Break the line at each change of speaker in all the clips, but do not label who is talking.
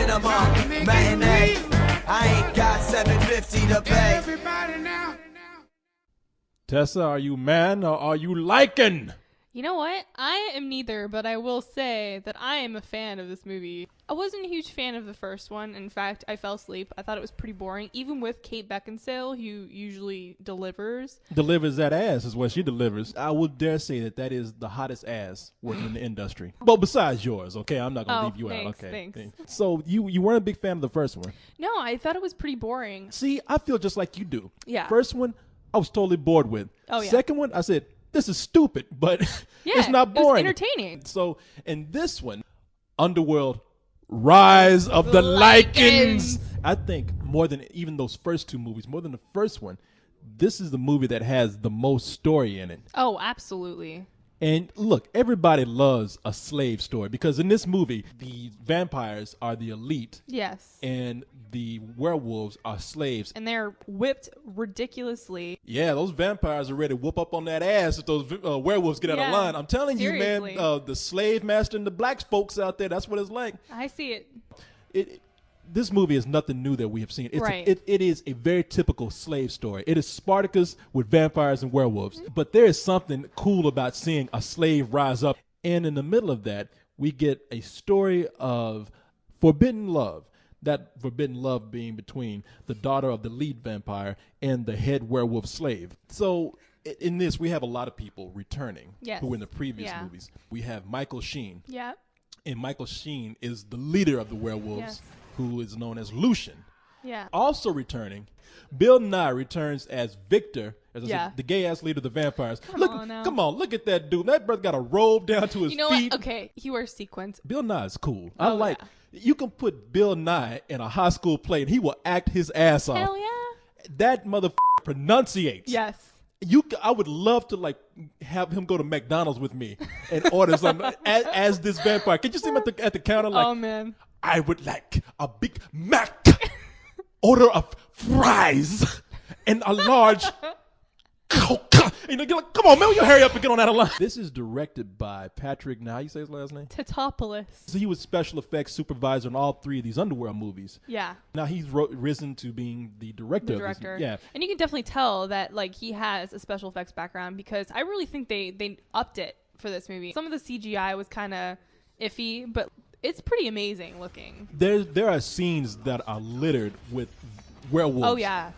cinema matinee. I ain't got 750 to pay.
Everybody now.
Tessa, are you man or are you Lycan?
You know what? I am neither, but I will say that I am a fan of this movie. I wasn't a huge fan of the first one. In fact, I fell asleep. I thought it was pretty boring, even with Kate Beckinsale, who usually delivers.
Delivers that ass is what she delivers. I would dare say that is the hottest ass working in the industry. Well, besides yours, okay? I'm not going to leave you out, okay?
Thanks.
So you weren't a big fan of the first one?
No, I thought it was pretty boring.
See, I feel just like you do.
Yeah.
First one, I was totally bored with.
Oh, yeah.
Second one, I said, this is stupid, but
Yeah,
it's not boring.
It was entertaining.
So, in this one, Underworld, Rise of the Lycans. I think more than even those first two movies, more than the first one, this is the movie that has the most story in it.
Oh, absolutely.
And look, everybody loves a slave story because in this movie, the vampires are the elite.
Yes.
And the werewolves are slaves.
And they're whipped ridiculously.
Yeah, those vampires are ready to whoop up on that ass if those werewolves get out of line. I'm telling
Seriously.
you, man, the slave master and the black folks out there, that's what it's like.
I see it.
This movie is nothing new that we have seen. It's
Right.
It is a very typical slave story. It is Spartacus with vampires and werewolves. But there is something cool about seeing a slave rise up. And in the middle of that, we get a story of forbidden love. That forbidden love being between the daughter of the lead vampire and the head werewolf slave. So in this, we have a lot of people returning
Yes.
who were in the previous
Yeah.
movies. We have Michael Sheen.
Yeah.
And Michael Sheen is the leader of the werewolves,
Yes.
who is known as Lucian.
Yeah.
Also returning, Bill Nye returns as Victor, as I
Yeah.
said, the gay-ass leader of the vampires.
Come on now.
Come on, look at that dude. That brother got a robe down to his
You know
feet.
what? Okay, he wears sequins.
Bill Nye is cool.
Oh,
I like.
yeah.
You can put Bill Nye in a high school play, and he will act his ass off.
Hell yeah.
That motherfucker pronunciates.
Yes.
I would love to like have him go to McDonald's with me and order something as this vampire. Can you see him at the counter like?
Oh man.
I would like a Big Mac, order of fries, and a large Coke. You know, like, come on, man, will you hurry up and get on that line? This is directed by Patrick, now how you say his last name?
Tatopoulos.
So he was special effects supervisor on all three of these Underworld movies.
Yeah.
Now he's risen to being the director.
The director.
Of this. Yeah.
And you can definitely tell that like he has a special effects background because I really think they upped it for this movie. Some of the CGI was kind of iffy, but it's pretty amazing looking.
There are scenes that are littered with werewolves.
Oh, yeah.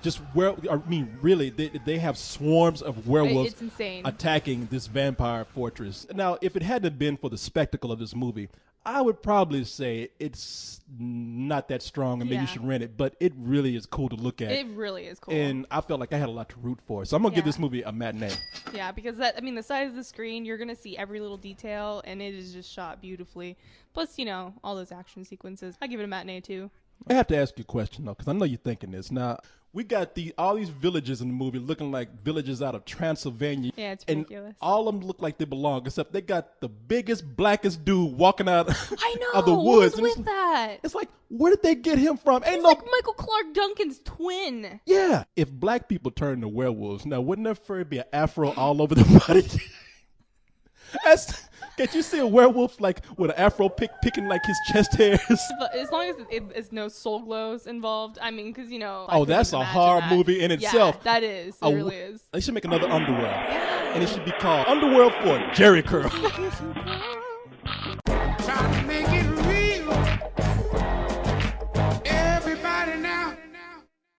Really, they have swarms of werewolves.
It's insane.
Attacking this vampire fortress. Now, if it hadn't been for the spectacle of this movie, I would probably say it's not that strong and maybe you should rent it, but it really is cool to look at.
It really is cool.
And I felt like I had a lot to root for. So I'm going to give this movie a matinee.
Yeah, because the size of the screen, you're going to see every little detail, and it is just shot beautifully. Plus, all those action sequences. I give it a matinee, too.
I have to ask you a question, though, because I know you're thinking this. Now, we got all these villages in the movie looking like villages out of Transylvania.
Yeah, it's
and
ridiculous.
all of them look like they belong, except they got the biggest, blackest dude walking out
I know.
of the woods.
What was with that?
It's like, where did they get him from?
He's like Michael Clark Duncan's twin.
Yeah. If black people turn to werewolves, now wouldn't there fur be an afro all over the body? Can't you see a werewolf like with an afro picking like his chest hairs?
But as long as it's no soul glows involved, I mean, because
Oh, that's a horror movie in itself.
Yeah, that is. It really is.
They should make another Underworld, and it should be called Underworld for Jerry Curl.